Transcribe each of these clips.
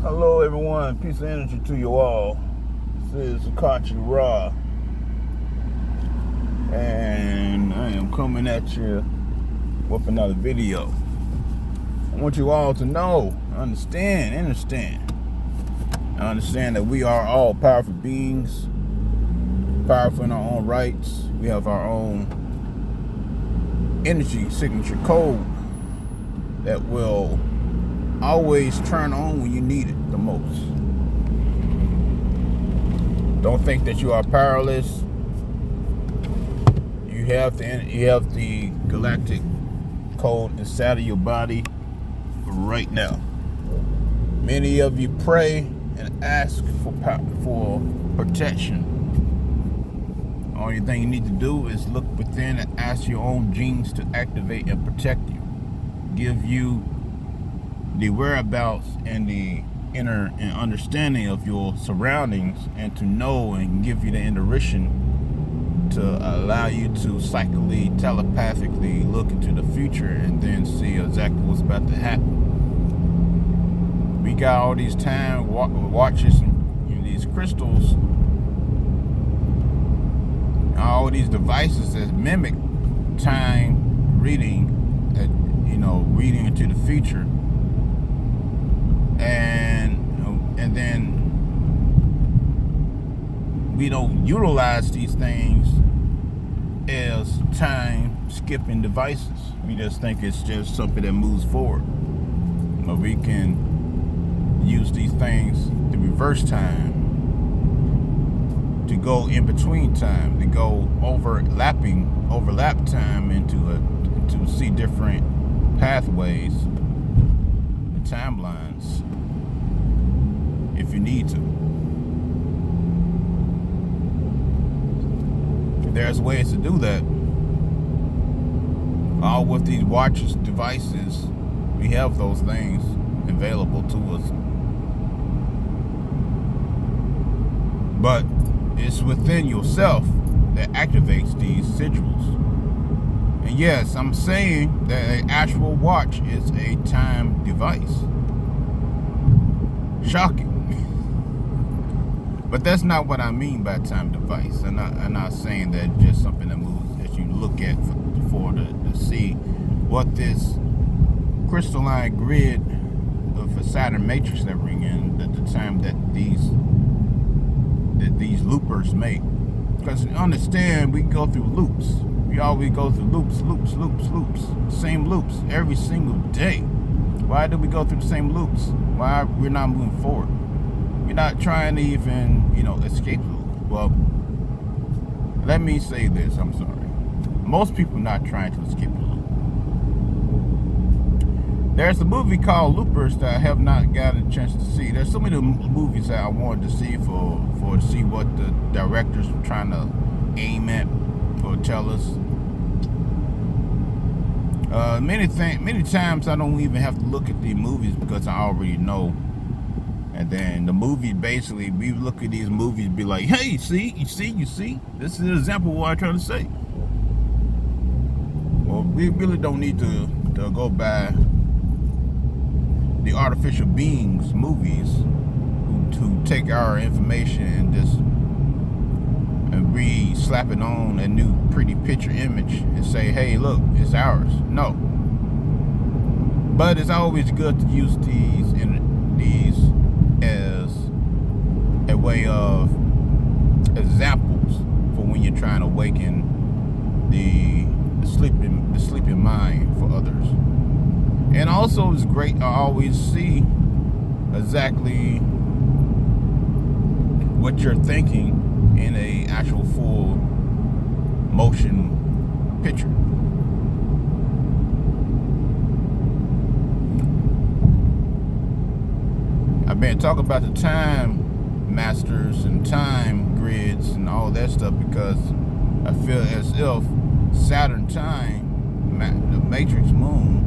Hello everyone, peace and energy to you all. This is Akachi Ra, and I am coming at you with another video. I want you all to know, understand that we are all powerful beings, powerful in our own rights. We have our own energy signature code that will always turn on when you need it the most. Don't think that you are powerless. You have the galactic code inside of your body right now. Many of you pray and ask for protection. Only thing you need to do is look within and ask your own genes to activate and protect you. Give you the whereabouts and the inner and understanding of your surroundings, and to know and give you the intuition to allow you to psychically, telepathically look into the future and then see exactly what's about to happen. We got all these time watches and these crystals, all these devices that mimic time reading, reading into the future. And then we don't utilize these things as time skipping devices. We just think it's just something that moves forward. But we can use these things to reverse time, to go in between time, to go overlap time to see different pathways and timelines if you need to. There's ways to do that. All with these watches, devices, we have those things available to us. But it's within yourself that activates these sigils. And yes, I'm saying that an actual watch is a time device. Shocking. But that's not what I mean by time device. I'm not saying that just something that moves that you look at to see what this crystalline grid of a Saturn matrix that ring in at the time that these loopers make. Because understand, we go through loops. We always go through loops. Same loops every single day. Why do we go through the same loops? Why we're not moving forward? We're not trying to even, escape the loop. Well, let me say this, I'm sorry. Most people are not trying to escape the loop. There's a movie called Loopers that I have not gotten a chance to see. There's so many movies that I wanted to see for to see what the directors were trying to aim at or tell us. Many times I don't even have to look at the movies because I already know. And then the movie, basically, we look at these movies and be like, hey, you see? This is an example of what I'm trying to say. Well, we really don't need to go by the artificial beings movies who take our information and just slap it on a new pretty picture image and say, hey, look, it's ours. No. But it's always good to use these as a way of examples for when you're trying to awaken the sleeping mind for others. And also it's great to always see exactly what you're thinking in a actual full motion picture. I've been talking about the time masters and time grids and all that stuff because I feel as if Saturn time, the matrix moon,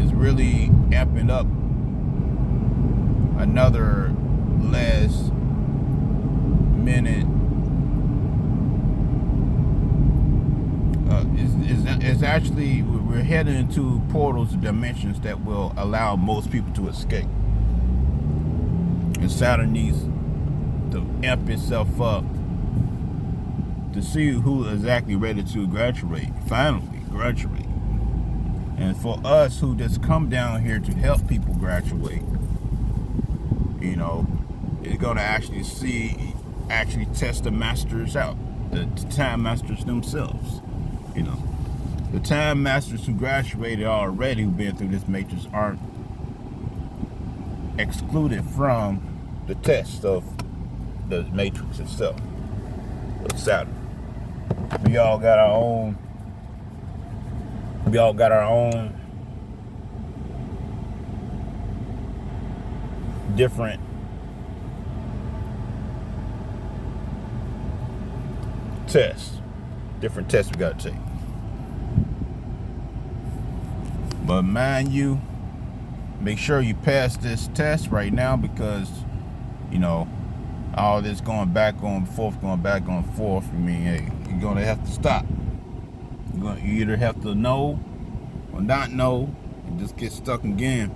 is really amping up another last minute. It's actually, we're heading into portals of dimensions that will allow most people to escape. And Saturn needs to amp itself up to see who is exactly ready to graduate, finally graduate. And for us who just come down here to help people graduate, you know, it's going to actually test the masters out, the time masters themselves. You know, the time masters who graduated already, who've been through this matrix, aren't excluded from the test of the matrix itself, of Saturn. We all got our own different tests we got to take. But mind you, make sure you pass this test right now, because you know, all this going back and forth, I mean, hey, you're gonna have to stop. You either have to know or not know and just get stuck again.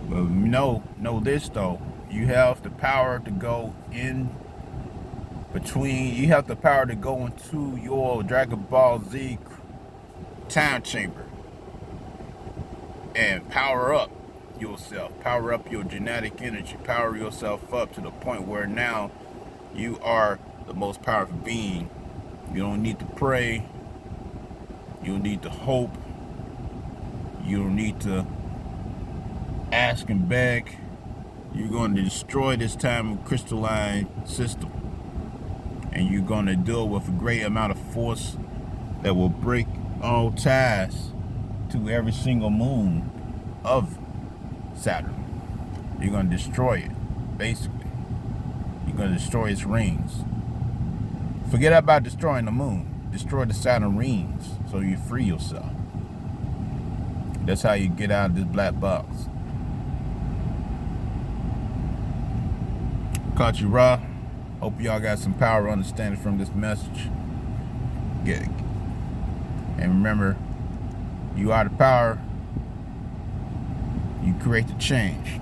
But know this though, you have the power to go in between, you have the power to go into your Dragon Ball Z time chamber and power up yourself, power up your genetic energy, power yourself up to the point where now you are the most powerful being. You don't need to pray, you don't need to hope, you don't need to ask and beg. You're going to destroy this time crystalline system, and you're going to deal with a great amount of force that will break all ties to every single moon of Saturn. You're going to destroy it, basically. You're going to destroy its rings. Forget about destroying the moon. Destroy the Saturn rings so you free yourself. That's how you get out of this black box. Caught you raw. Hope y'all got some power understanding from this message. Get it. And remember, you are the power. You create the change.